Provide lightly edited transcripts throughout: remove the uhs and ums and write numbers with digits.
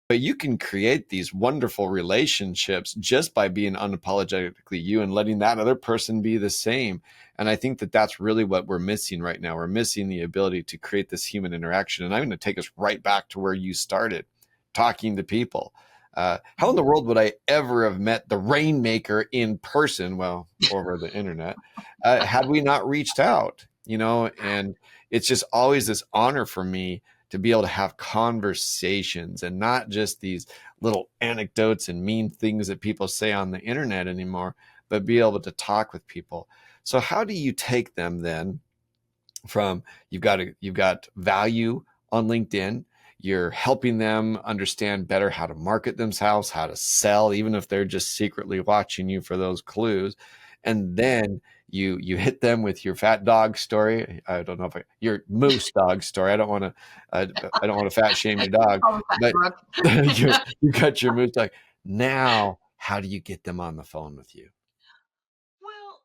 But you can create these wonderful relationships just by being unapologetically you and letting that other person be the same. And I think that that's really what we're missing right now. We're missing the ability to create this human interaction. And I'm going to take us right back to where you started, talking to people. How in the world would I ever have met the Rainmaker in person? Well, over the internet, had we not reached out, and it's just always this honor for me to be able to have conversations and not just these little anecdotes and mean things that people say on the internet anymore, but be able to talk with people. So how do you take them then from you've got value on LinkedIn, you're helping them understand better how to market themselves, how to sell, even if they're just secretly watching you for those clues. And then you hit them with your fat dog story. I don't know if your moose dog story. I don't want to fat shame your dog, but you got your moose dog. Now, how do you get them on the phone with you? Well,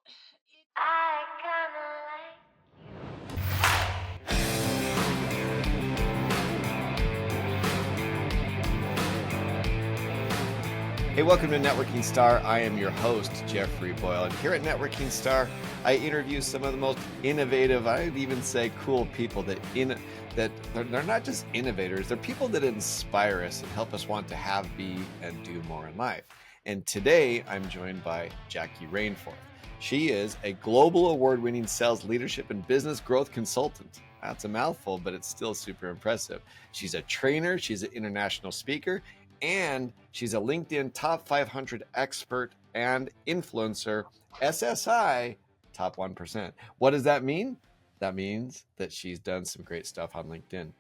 I kinda Hey, welcome to Networking Star. I am your host, Jeffery Boyle. And here at Networking Star, I interview some of the most innovative, I'd even say cool people that they're not just innovators, they're people that inspire us and help us want to have, be, and do more in life. And today I'm joined by Jackie Rainforth. She is a global award-winning sales leadership and business growth consultant. That's a mouthful, but it's still super impressive. She's a trainer, she's an international speaker, and she's a LinkedIn top 500 expert and influencer, SSI top 1%. What does that mean? That means that she's done some great stuff on LinkedIn.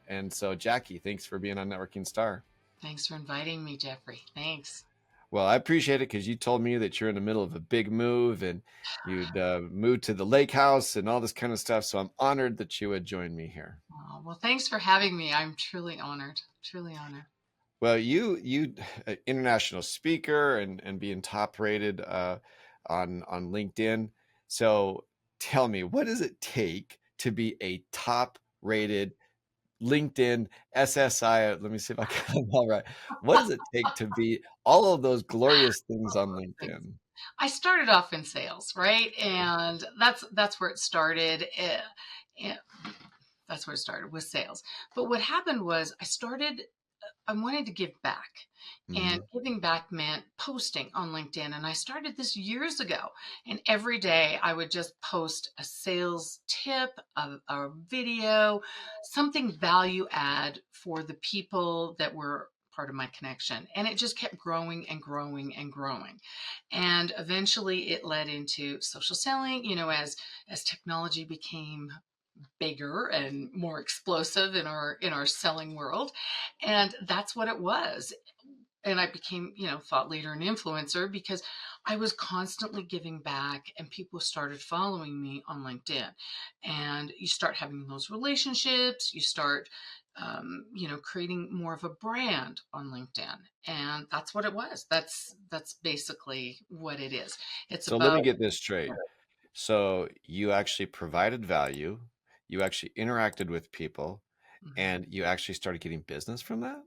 And so, Jackie, thanks for being on Networking Star. Thanks for inviting me, Jeffrey. Thanks. Well, I appreciate it because you told me that you're in the middle of a big move and you'd moved to the lake house and all this kind of stuff. So I'm honored that you would join me here. Oh, well, thanks for having me. I'm truly honored. Truly honored. Well, you international speaker and being top rated on LinkedIn. So tell me, what does it take to be a top rated LinkedIn SSI? Let me see if I got them all right. What does it take to be all of those glorious things on Thanks. LinkedIn? I started off in sales, right? And that's where it started. Eh, that's where it started with sales. But what happened was I wanted to give back. And Hmm. giving back meant posting on LinkedIn. And I started this years ago. And every day I would just post a sales tip, a video, something value add for the people that were part of my connection. And it just kept growing and growing and growing. And eventually it led into social selling, as technology became bigger and more explosive in our selling world, and that's what it was. And I became, thought leader and influencer because I was constantly giving back, and people started following me on LinkedIn. And you start having those relationships, you start creating more of a brand on LinkedIn. And that's what it was. That's basically what it is. It's So let me about. get this straight. So you actually provided value, you actually interacted with people, Mhm. and you actually started getting business from that?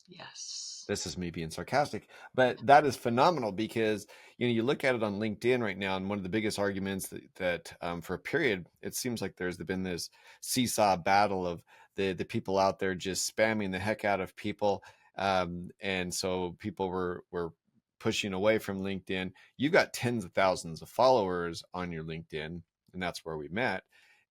Yes. This is me being sarcastic, but that is phenomenal because you look at it on LinkedIn right now, and one of the biggest arguments that for a period it seems like there's been this seesaw battle of the people out there just spamming the heck out of people, and so people were pushing away from LinkedIn. You've got tens of thousands of followers on your LinkedIn, and that's where we met.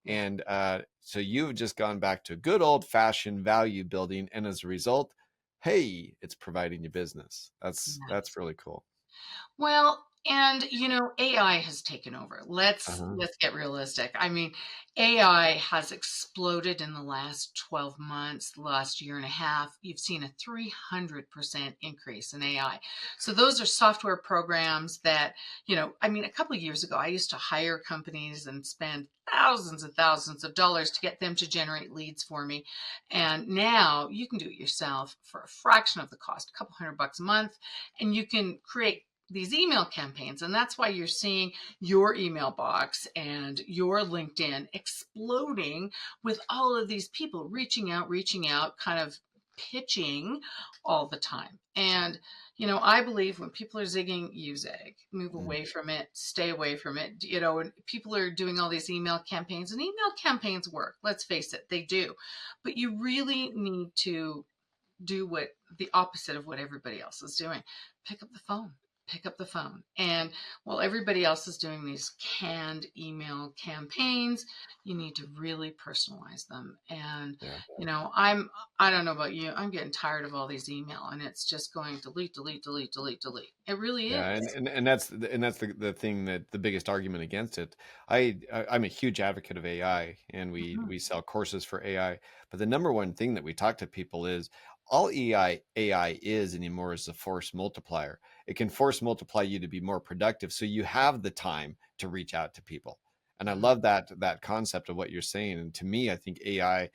Yeah. And so you've just gone back to good old fashioned value building, and as a result, hey, it's providing you business. That's Yes. really cool. Well, and AI has taken over. Let's Uh-huh. let's get realistic. I mean, AI has exploded in the last 12 months, the last year and a half. You've seen a 300% increase in AI. So those are software programs that, I mean, a couple of years ago, I used to hire companies and spend thousands and thousands of dollars to get them to generate leads for me. And now you can do it yourself for a fraction of the cost, a couple $100 a month, and you can create these email campaigns. And that's why you're seeing your email box and your LinkedIn exploding with all of these people reaching out, kind of pitching all the time. And, I believe when people are zigging, you zag, move Mm. away from it, stay away from it. And people are doing all these email campaigns, and email campaigns work. Let's face it, they do. But you really need to do what the opposite of what everybody else is doing. Pick up the phone. Pick up the phone. And while everybody else is doing these canned email campaigns, you need to really personalize them. And, Yeah. I don't know about you, I'm getting tired of all these email, and it's just going delete, delete, delete, delete, delete. It really Yeah, is. and that's the thing, that the biggest argument against it. I'm a huge advocate of AI, and Mhm. we sell courses for AI. But the number one thing that we talk to people is, all AI is anymore is a force multiplier. It can force multiply you to be more productive, so you have the time to reach out to people. And I Mhm. love that concept of what you're saying. And to me, I think AI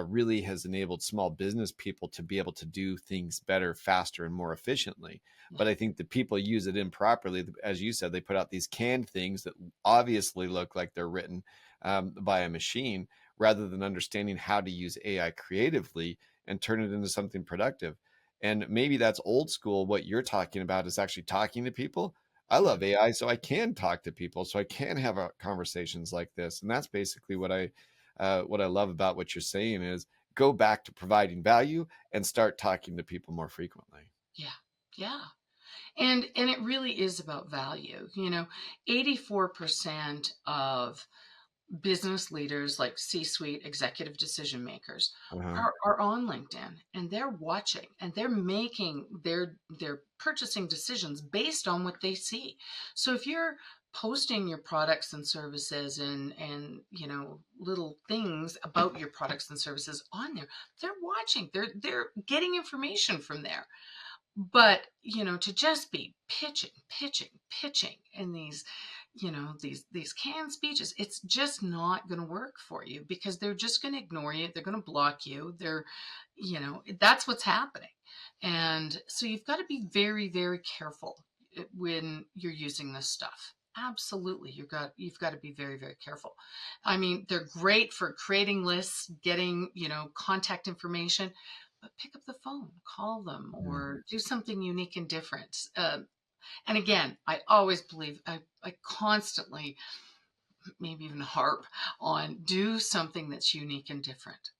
really has enabled small business people to be able to do things better, faster, and more efficiently. Yeah. But I think the people use it improperly. As you said, they put out these canned things that obviously look like they're written by a machine, rather than understanding how to use AI creatively and turn it into something productive. And maybe that's old school. What you're talking about is actually talking to people. I Mhm. love AI, so I can talk to people, so I can have conversations like this. And that's basically what I love about what you're saying is, go back to providing value and start talking to people more frequently. Yeah. Yeah. And it really is about value. 84% of business leaders, like C-suite executive decision makers, Uh-huh. are on LinkedIn, and they're watching, and they're making their purchasing decisions based on what they see. So if you're posting your products and services, and little things about your products and services on there, they're watching, they're getting information from there. But to just be pitching, pitching, pitching in these canned speeches, it's just not going to work for you, because they're just going to ignore you, they're going to block you, that's what's happening. And so you've got to be very, very careful when you're using this stuff. Absolutely, you've got to be very, very careful. I mean, they're great for creating lists, getting contact information, but pick up the phone, call them, Yeah. or do something unique and different. And again, I always believe, I constantly, maybe even harp on, do something that's unique and different.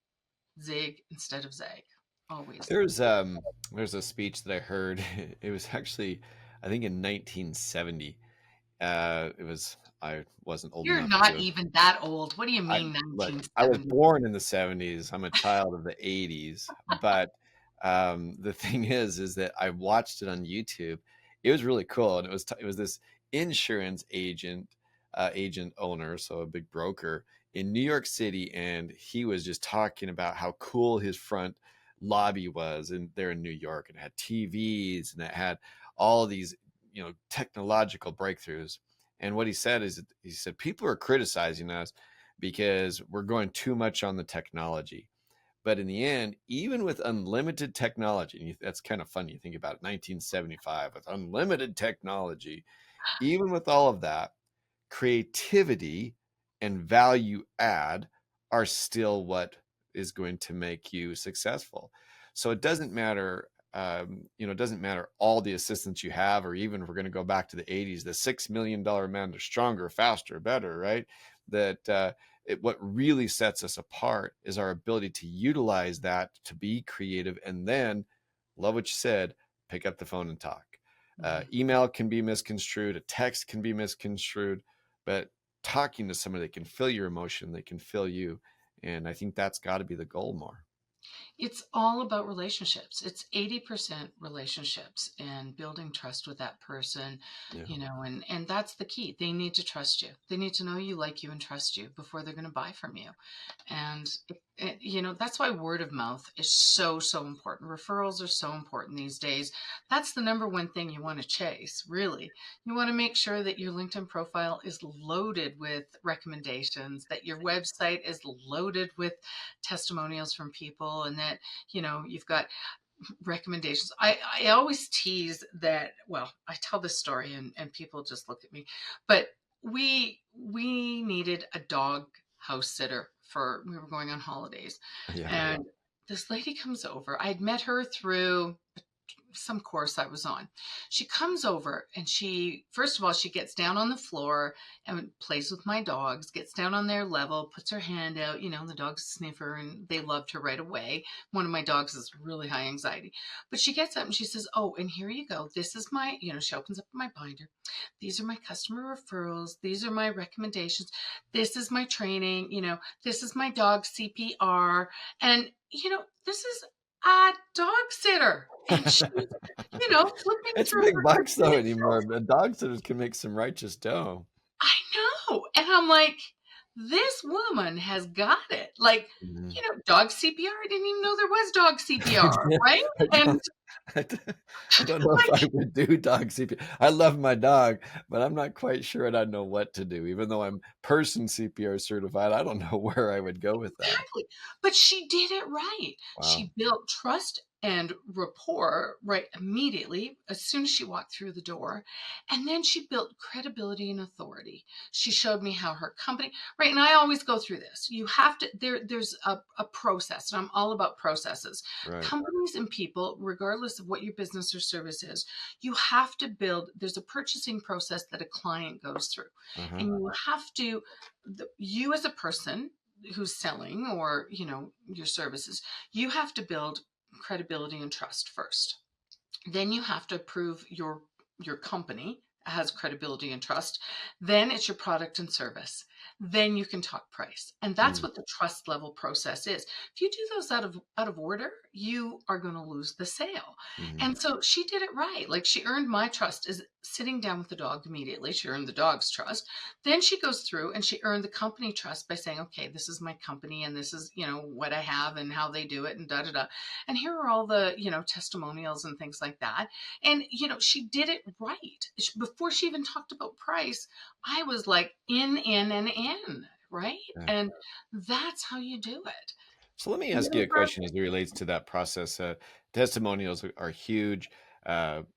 Zig instead of zag. Always. There's there's a speech that I heard. It was actually, I think, in 1970. It was, I wasn't old You're enough not to. even that old. What do you I mean Look, I was 1970? born in the 70s. I'm a child of the 80s. But the thing is that I watched it on YouTube. It was really cool, and it was this insurance agent owner, so a big broker in New York City, and he was just talking about how cool his front lobby was, and there in New York, and it had TVs, and it had all these technological breakthroughs. And what he said is, he said people are criticizing us because we're going too much on the technology. But in the end, even with unlimited technology, and that's kind of funny. You think about it, 1975 with unlimited technology, even with all of that, creativity and value add are still what is going to make you successful. So it doesn't matter, it doesn't matter all the assistance you have, or even if we're going to go back to the 80s, the $6 million man, they're stronger, faster, better, right? What really sets us apart is our ability to utilize that to be creative. And then, love what you said, pick up the phone and talk. Mhm. Email can be misconstrued, a text can be misconstrued, but talking to somebody that can feel your emotion, they can feel you. And I think that's got to be the goal more. It's all about relationships. It's 80% relationships and building trust with that person, Yeah. and that's the key. They need to trust you. They need to know you, like you, and trust you before they're going to buy from you. And that's why word of mouth is so, so important. Referrals are so important these days. That's the number one thing you want to chase, really. You want to make sure that your LinkedIn profile is loaded with recommendations, that your website is loaded with testimonials from people, and that you've got recommendations. I always tease that. Well, I tell this story, and people just look at me, but we needed a dog house sitter, for we were going on holidays, Yeah. and this lady comes over. I'd met her through some course I was on. She comes over and she, first of all, she gets down on the floor and plays with my dogs, gets down on their level, puts her hand out, the dogs sniffer and they loved her right away. One of my dogs is really high anxiety, but she gets up and she says, "Oh, and here you go. This is my," she opens up my binder. "These are my customer referrals. These are my recommendations. This is my training. This is my dog CPR. And, this is a dog sitter." And she's, flipping It's through big her bucks though anymore, credentials. but dog sitters can make some righteous dough. I know. And I'm like, this woman has got it. Like, Mhm. dog CPR. I didn't even know there was dog CPR, right? I And don't I don't I don't know if I like, would do dog CPR. I love my dog, but I'm not quite sure I'd know what to do. Even though I'm person CPR certified, I don't know where I would go with that. exactly. But she did it right. Wow. She built trust and rapport right immediately as soon as she walked through the door. And then she built credibility and authority. She showed me how her company, right? And I always go through this. You have to, there's a process, and I'm all about processes. Right. Companies and people, regardless of what your business or service is, you have to build, there's a purchasing process that a client goes through. Uh-huh. And you have to, you as a person who's selling or your services, you have to build credibility and trust first. Then you have to prove your company has credibility and trust. Then it's your product and service. Then you can talk price. And that's Mm, what the trust level process is. If you do those out of order, you are going to lose the sale. mhm. And so she did it right. Like, she earned my trust is sitting down with the dog immediately. She earned the dog's trust. Then she goes through and she earned the company trust by saying, "Okay, this is my company and this is, what I have and how they do it and da da da. And here are all the, testimonials and things like that." And, she did it right. Before she even talked about price, I was like and in, right? Yeah. And that's how you do it. So let me And ask then you a question as it relates to that process. Testimonials are huge.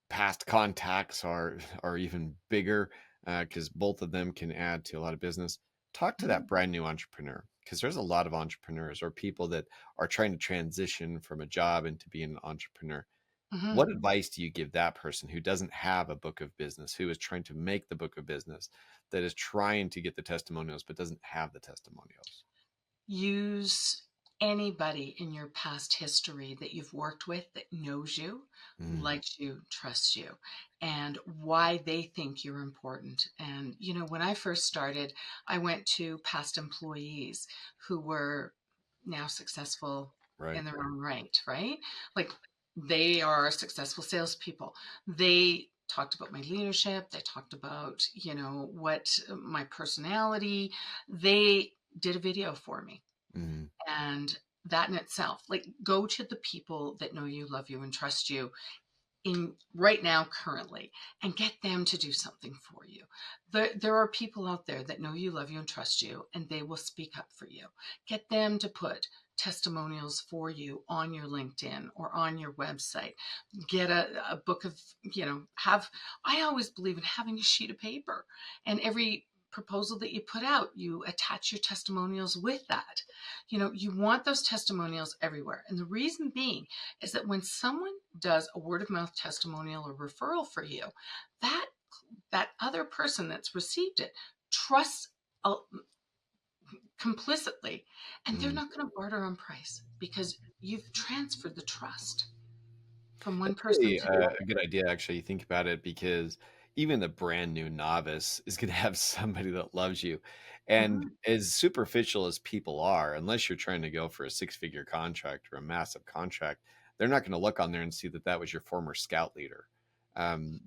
Past contacts are even bigger because both of them can add to a lot of business. Talk to that brand new entrepreneur because there's a lot of entrepreneurs or people that are trying to transition from a job into being an entrepreneur. Mhm. What advice do you give that person who doesn't have a book of business, who is trying to make the book of business, that is trying to get the testimonials but doesn't have the testimonials? Use anybody in your past history that you've worked with that knows you, Mm, likes you, trusts you, and why they think you're important. And, when I first started, I went to past employees who were now successful right. in their own right? Like, they are successful salespeople. They talked about my leadership. They talked about, what my personality. They did a video for me. Mhm. And that in itself, like, go to the people that know you, love you, and trust you in right now, currently, and get them to do something for you. There are people out there that know you, love you, and trust you, and they will speak up for you. Get them to put testimonials for you on your LinkedIn or on your website. Get a book of, have, I always believe in having a sheet of paper, and every proposal that you put out, you attach your testimonials with that. You want those testimonials everywhere. And the reason being is that when someone does a word of mouth testimonial or referral for you, that that other person that's received it trusts uh, complicitly, and they're Mm. not going to barter on price because you've transferred the trust from one That's person really to the a other. good idea, actually. You think about it, because even the brand new novice is going to have somebody that loves you. And Mhm. as superficial as people are, unless you're trying to go for a six-figure contract or a massive contract, they're not going to look on there and see that that was your former scout leader,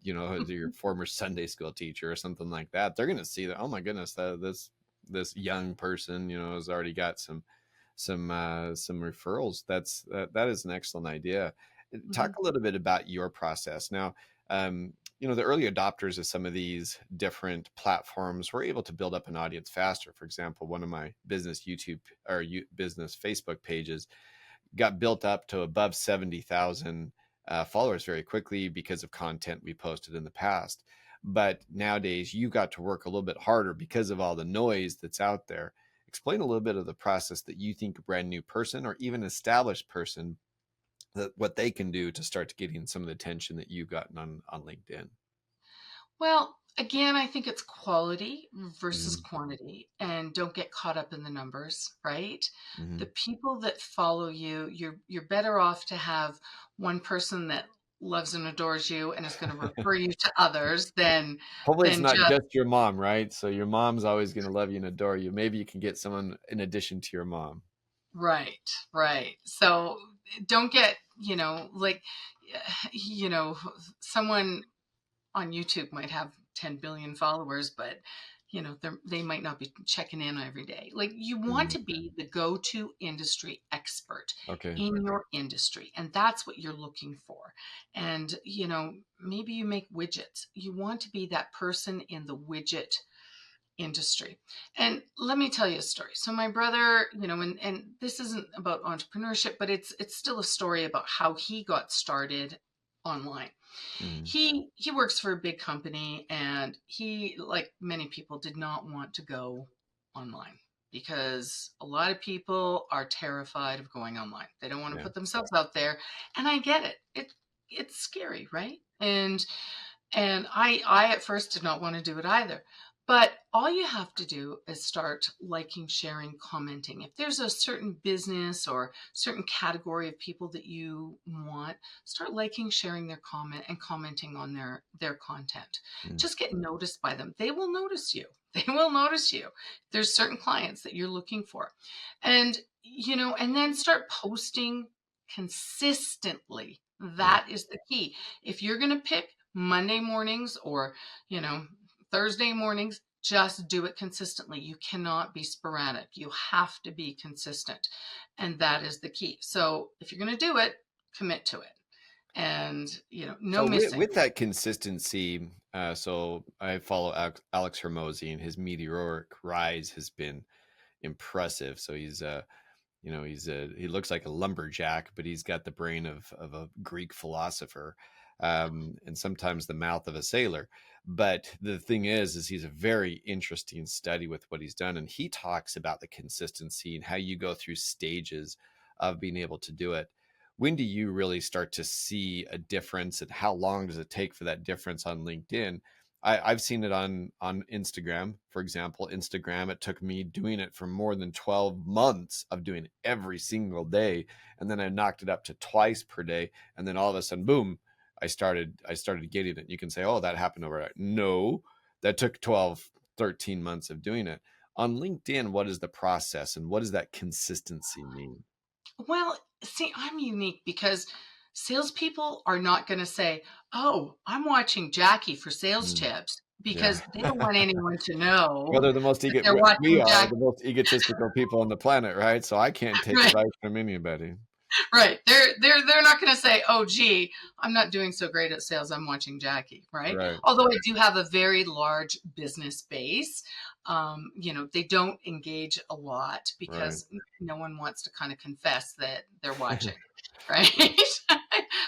your former Sunday school teacher or something like that. They're going to see that, oh my goodness, this young person, has already got some referrals. That is an excellent idea. Talk Mhm. a little bit about your process now. The early adopters of some of these different platforms were able to build up an audience faster. For example, one of my business YouTube or business Facebook pages got built up to above 70,000 followers very quickly because of content we posted in the past. But nowadays, you got to work a little bit harder because of all the noise that's out there. Explain a little bit of the process that you think a brand new person or even established person, that what they can do to start getting some of the attention that you've gotten on LinkedIn. Well, again, I think it's quality versus Mm-hmm. quantity, and don't get caught up in the numbers, right? Mm-hmm. The people that follow you, you're better off to have one person that loves and adores you and is going to refer you to others Hopefully it's than not just just your mom, right? So your mom's always going to love you and adore you. Maybe you can get someone in addition to your mom. right, right. So don't get, like, you know, someone on YouTube might have 10 billion followers, but they might not be checking in every day. Like, you want Mm-hmm. to be the go-to industry expert Okay. in your industry, and that's what you're looking for. And maybe you make widgets. You want to be that person in the widget industry. And let me tell you a story. So my brother, and this isn't about entrepreneurship, but it's still a story about how he got started online. Mm-hmm. He works for a big company, and he, like many people, did not want to go online because a lot of people are terrified of going online. They don't want to Yeah. put themselves out there, and I get it. It's scary, right? And I at first did not want to do it either. But all you have to do is start liking, sharing, commenting. If there's a certain business or certain category of people that you want, start liking, sharing their comment and commenting on their content. Mm. Just get noticed by them. They will notice you. They will notice you. There's certain clients that you're looking for. And and then start posting consistently. Yeah. That is the key. If you're going to pick Monday mornings or, you know, Thursday mornings, just do it consistently. You cannot be sporadic. You have to be consistent. And that is the key. So if you're going to do it, commit to it. And, no So with, missing. with that consistency, so I follow Alex Hermosi, and his meteoric rise has been impressive. So he looks like a lumberjack, but he's got the brain of a Greek philosopher, and sometimes the mouth of a sailor. But the thing is he's a very interesting study with what he's done, and he talks about the consistency and how you go through stages of being able to do it. When do you really start to see a difference, and how long does it take for that difference on LinkedIn? I've seen it on Instagram, for example. Instagram, it took me doing it for more than 12 months of doing it every single day. And then I knocked it up to twice per day. And then all of a sudden, boom, I started getting it. You can say, oh, that happened overnight. No, that took 12, 13 months of doing it. On LinkedIn, what is the process and what does that consistency mean? Well, see, I'm unique because salespeople are not going to say, "Oh, I'm watching Jackie for sales Mm, tips," yeah. because they don't want anyone to know Well, they're the most that they're watching we are Jackie. the most egotistical people on the planet, right? So I can't take Right, advice from anybody. right. They're not going to say, "Oh, gee, I'm not doing so great at sales. I'm watching Jackie." Right. Right. Although I do have a very large business base, they don't engage a lot Right. because no one wants to kind of confess that they're watching. Right.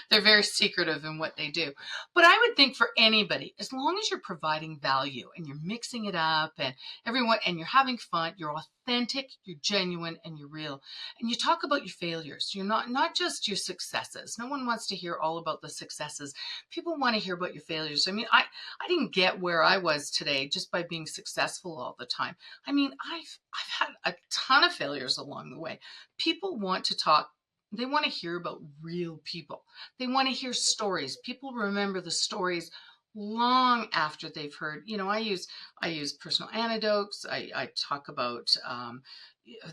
They're very secretive in what they do. But I would think for anybody, as long as you're providing value and you're mixing it up and you're having fun, you're authentic, you're genuine, and you're real. And you talk about your failures. You're not just your successes. No one wants to hear all about the successes. People want to hear about your failures. I mean, I didn't get where I was today just by being successful all the time. I mean, I've had a ton of failures along the way. People want to talk. They want to hear about real people. They want to hear stories. People remember the stories long after they've heard. I use personal anecdotes. I talk about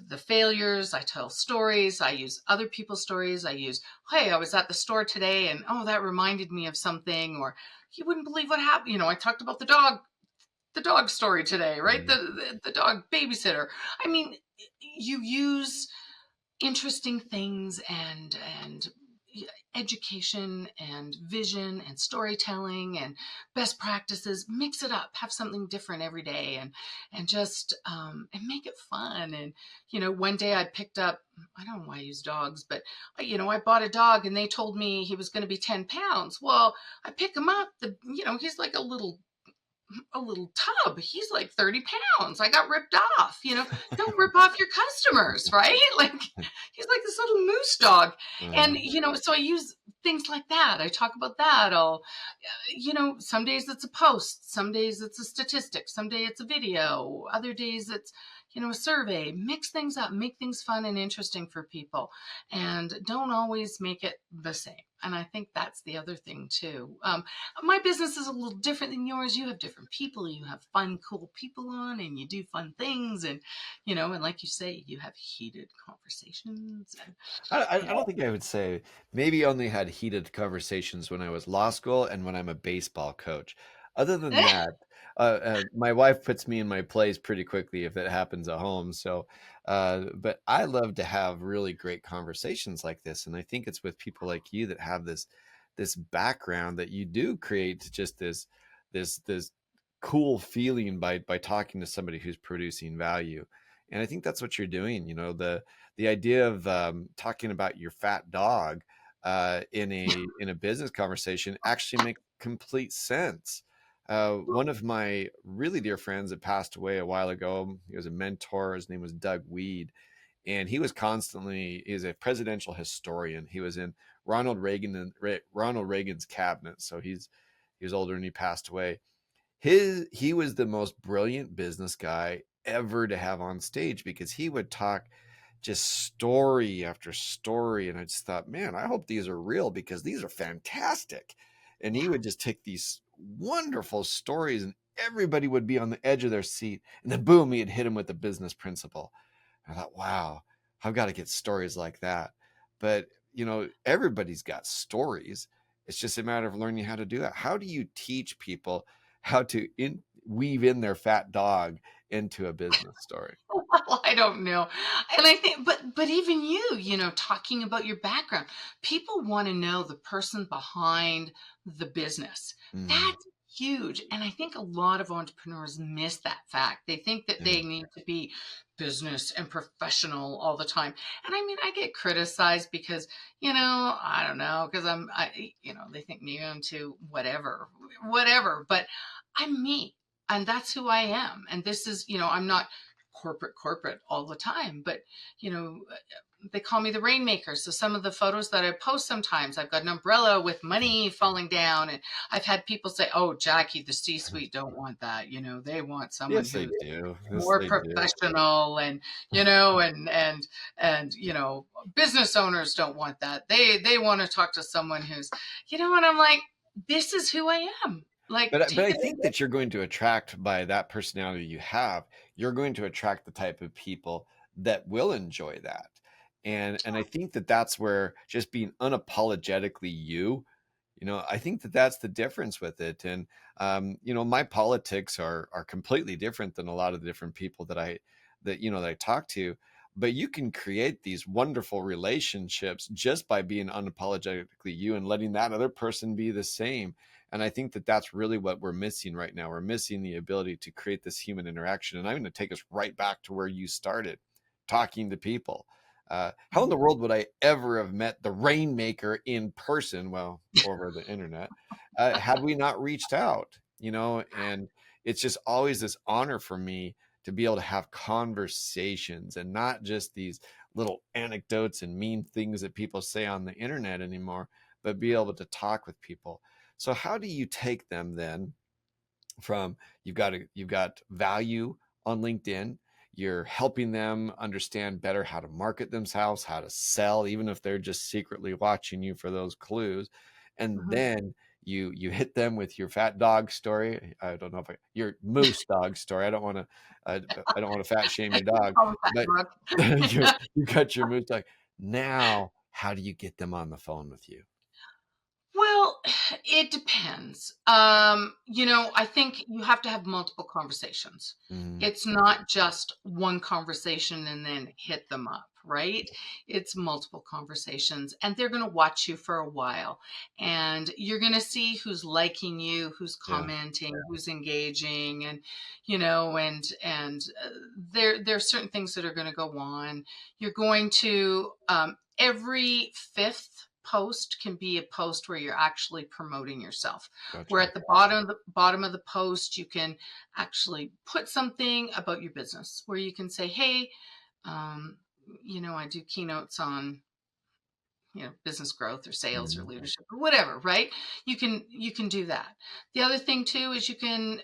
the failures. I tell stories. I use other people's stories. I use, hey, I was at the store today, and oh, that reminded me of something. Or you wouldn't believe what happened. I talked about the dog story today, right? Mhm. The dog babysitter. I mean, you use interesting things and education and vision and storytelling and best practices. Mix it up, have something different every day, and just and make it fun. And one day I picked up, I don't know why I use dogs, but I bought a dog and they told me he was going to be 10 pounds. Well, I pick him up, he's like a little a little tub. He's like 30 pounds. I got ripped off. Don't rip off your customers, right? Like he's like this little moose dog. And, Uh, so I use things like that. I talk about that. Some days it's a post, some days it's a statistic, some day it's a video, other days it's, a survey. Mix things up, make things fun and interesting for people, and don't always make it the same. And I think that's the other thing too. My business is a little different than yours. You have different people, you have fun, cool people on, and you do fun things, and like you say, you have heated conversations, and I don't think I would say, maybe only had heated conversations when I was law school and when I'm a baseball coach. Other than that, my wife puts me in my place pretty quickly if it happens at home. So, but I love to have really great conversations like this, and I think it's with people like you that have this background that you do create just this cool feeling by talking to somebody who's producing value. And I think that's what you're doing. The idea of talking about your fat dog in a business conversation actually makes complete sense. One of my really dear friends that passed away a while ago, he was a mentor. His name was Doug Weed, and he is a presidential historian. He was in Ronald Reagan's cabinet, so he was older and he passed away. He was the most brilliant business guy ever to have on stage, because he would talk just story after story, and I just thought, man, I hope these are real because these are fantastic. And he would just take these wonderful stories, and everybody would be on the edge of their seat, and then boom, he'd hit him with a business principle. I thought, wow, I've got to get stories like that. But everybody's got stories. It's just a matter of learning how to do that. How do you teach people how to weave in their fat dog into a business story? well, I don't know. And I think, but even talking about your background, people want to know the person behind the business. Mm, That's huge. And I think a lot of entrepreneurs miss that fact. They think that yeah. they need to be business and professional all the time. And I mean, I get criticized because, I don't know, because they think maybe I'm too whatever, but I'm me. And that's who I am. And this is, I'm not corporate all the time, but you know they call me the rainmaker. So some of the photos that I post, sometimes I've got an umbrella with money falling down, and I've had people say, oh, Jackie, the C-suite don't want that. They want someone Yes, they who's do. Yes, more they do. professional, and and business owners don't want that. They want to talk to someone who's, and I'm like, this is who I am. Like, But take I it. think that you're going to attract, by that personality you have, you're going to attract the type of people that will enjoy that. And I think that that's where just being unapologetically you, I think that that's the difference with it. And my politics are completely different than a lot of the different people that I talk to. But you can create these wonderful relationships just by being unapologetically you and letting that other person be the same. And I think that that's really what we're missing right now. We're missing the ability to create this human interaction. And I'm going to take us right back to where you started, talking to people. How in the world would I ever have met the Rainmaker in person? Well, over the internet, had we not reached out, and it's just always this honor for me to be able to have conversations and not just these little anecdotes and mean things that people say on the internet anymore, but be able to talk with people. So how do you take them then from you've got value on LinkedIn, you're helping them understand better how to market themselves, how to sell, even if they're just secretly watching you for those clues, and Mhm. then you hit them with your fat dog story. I don't know if your moose dog story. I don't want to fat shame I your dog, call him Fat but you Dog. you got your moose dog. Now, how do you get them on the phone with you? Well, it depends. I think you have to have multiple conversations. Mm, It's not just one conversation and then hit them up, right? It's multiple conversations, and they're going to watch you for a while, and you're going to see who's liking you, who's yeah, commenting, who's engaging, and there's certain things that are going to go on. You're going to every fifth post can be a post where you're actually promoting yourself. Where Gotcha. at the bottom of the post, you can actually put something about your business, where you can say, "Hey, um, I do keynotes on business growth or sales or Mhm. leadership or whatever, right? You can do that. The other thing too is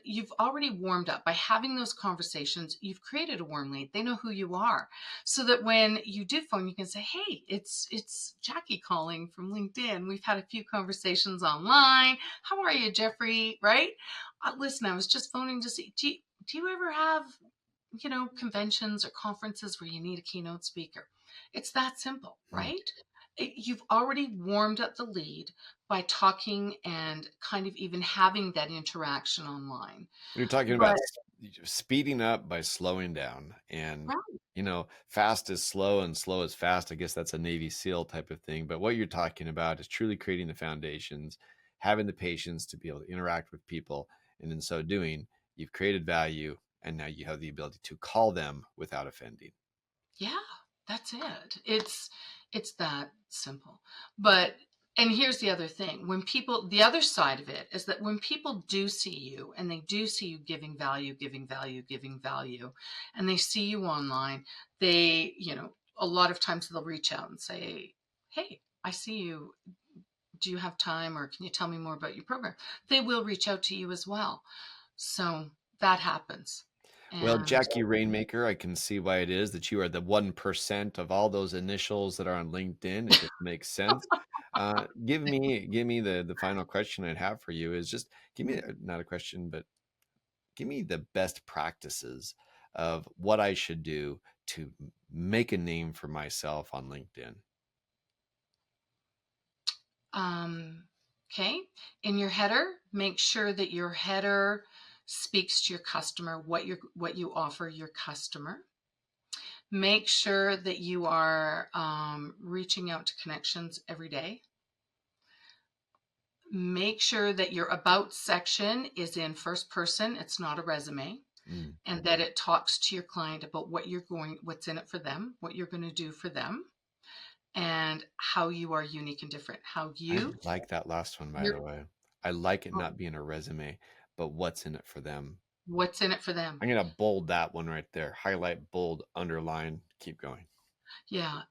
you've already warmed up by having those conversations. You've created a warm lead. They know who you are, so that when you do phone, you can say, "Hey, it's Jackie calling from LinkedIn. We've had a few conversations online. How are you, Jeffrey?" Right? Listen, I was just phoning to see. Do you ever have conventions or conferences where you need a keynote speaker? It's that simple, Mm. right? You've already warmed up the lead by talking and kind of even having that interaction online. You're talking about But speeding up by slowing down, and right, fast is slow and slow is fast. I guess that's a Navy SEAL type of thing. But what you're talking about is truly creating the foundations, having the patience to be able to interact with people, and in so doing, you've created value, and now you have the ability to call them without offending. yeah, that's it. It's that simple. But and here's the other thing. The other side of it is that when people do see you and they do see you giving value, giving value, giving value, and they see you online, a lot of times they'll reach out and say, "Hey, I see you. Do you have time, or can you tell me more about your program?" They will reach out to you as well. So that happens. Well, And Jackie Rainmaker, I can see why it is that you are the 1% of all those initials that are on LinkedIn. It just makes sense. Give me the final question I'd have for you is just give me not a question, but give me the best practices of what I should do to make a name for myself on LinkedIn. okay, in your header, make sure that your header speaks to your customer, what you offer your customer. Make sure that you are reaching out to connections every day. Make sure that your about section is in first person. It's not a resume. Mm. And that it talks to your client about what's in it for them, what you're going to do for them, and how you are unique and different. How I you, like that last one, by you're, the way. I like it not being a resume, but what's in it for them. what's in it for them. I'm gonna bold that one right there. Highlight, bold, underline, keep going. Yeah.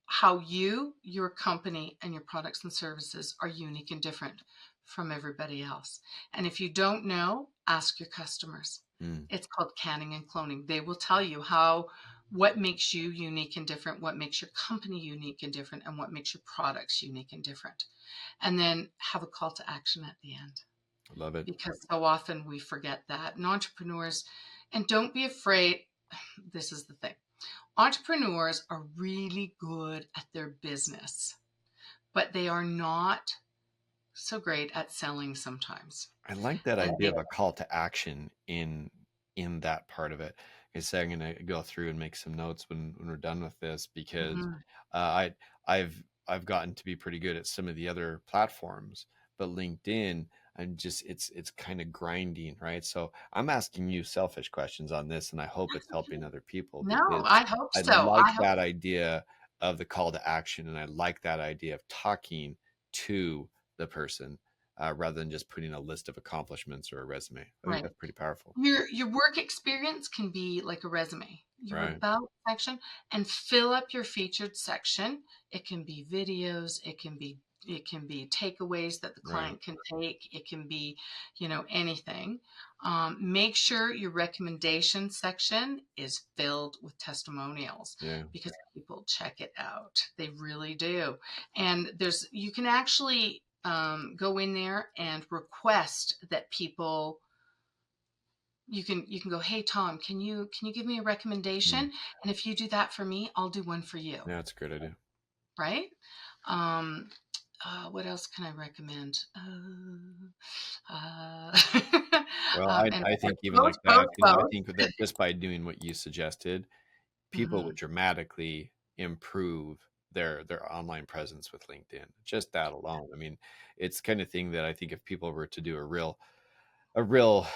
How you, your company, and your products and services are unique and different from everybody else. And if you don't know, ask your customers. Mm. It's called canning and cloning. They will tell you what makes you unique and different, what makes your company unique and different, and what makes your products unique and different. And then have a call to action at the end, I love it. because so often we forget that. And entrepreneurs, and don't be afraid. This is the thing. Entrepreneurs are really good at their business, but they are not so great at selling sometimes. I like that And idea of a call to action in that part of it. I say I'm gonna go through and make some notes when we're done with this because Mhm. I've gotten to be pretty good at some of the other platforms, but LinkedIn, I'm just it's kind of grinding, right? So I'm asking you selfish questions on this, and I hope it's helping other people No, because I hope I so. like I hope that idea of the call to action, and I like that idea of talking to the person rather than just putting a list of accomplishments or a resume. I think right. that's pretty powerful. Your work experience can be like a resume. Your Right. about section, and fill up your featured section. It can be videos, it can be takeaways that the Right. client can take. It can be, anything. Make sure your recommendation section is filled with testimonials, Yeah. because people check it out. They really do. And you can actually go in there and request that people, you can go, "Hey Tom, can you give me a Mm. recommendation? And if you do that for me, I'll do one for you." Yeah, that's a great idea. Right? um what else can I recommend? Well, And I think even both, like both, that, I both. think that just by doing what you suggested, people would Hmm. dramatically improve their online presence with LinkedIn. Just that alone. I mean, it's the kind of thing that I think if people were to do a real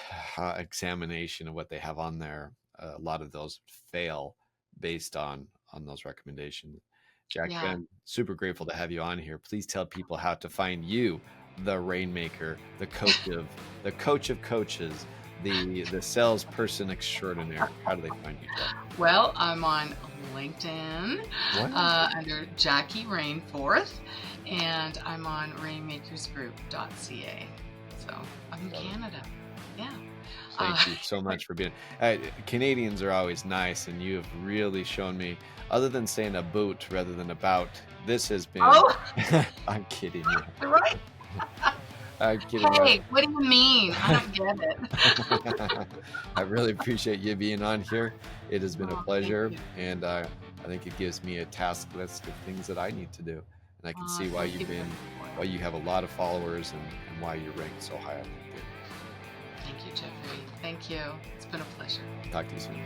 examination of what they have on there, a lot of those fail based on those recommendations. Jackie, Yeah. I'm super grateful to have you on here. Please tell people how to find you, the rainmaker, the coach of coaches, the salesperson extraordinaire. How do they find you, Jack? Well, I'm on LinkedIn What? under Jackie Rainforth, and I'm on rainmakersgroup.ca. So I'm in Love it. Canada. Yeah. Uh, Thank you so much for being. Canadians are always nice, and you have really shown me. Other than saying a boot rather than about, this has been. oh, I'm kidding you. right. I'm kidding you. Hey, what do you mean? I don't get it. I really appreciate you being on here. It has been a Oh, thank pleasure, you. and I think it gives me a task list of things that I need to do, and I can Oh, see why thank you've you for been, the support. why you have a lot of followers, and why you're ranked so high on LinkedIn. Thank you, Jeffrey. Thank you. It's been a pleasure. Talk to you soon.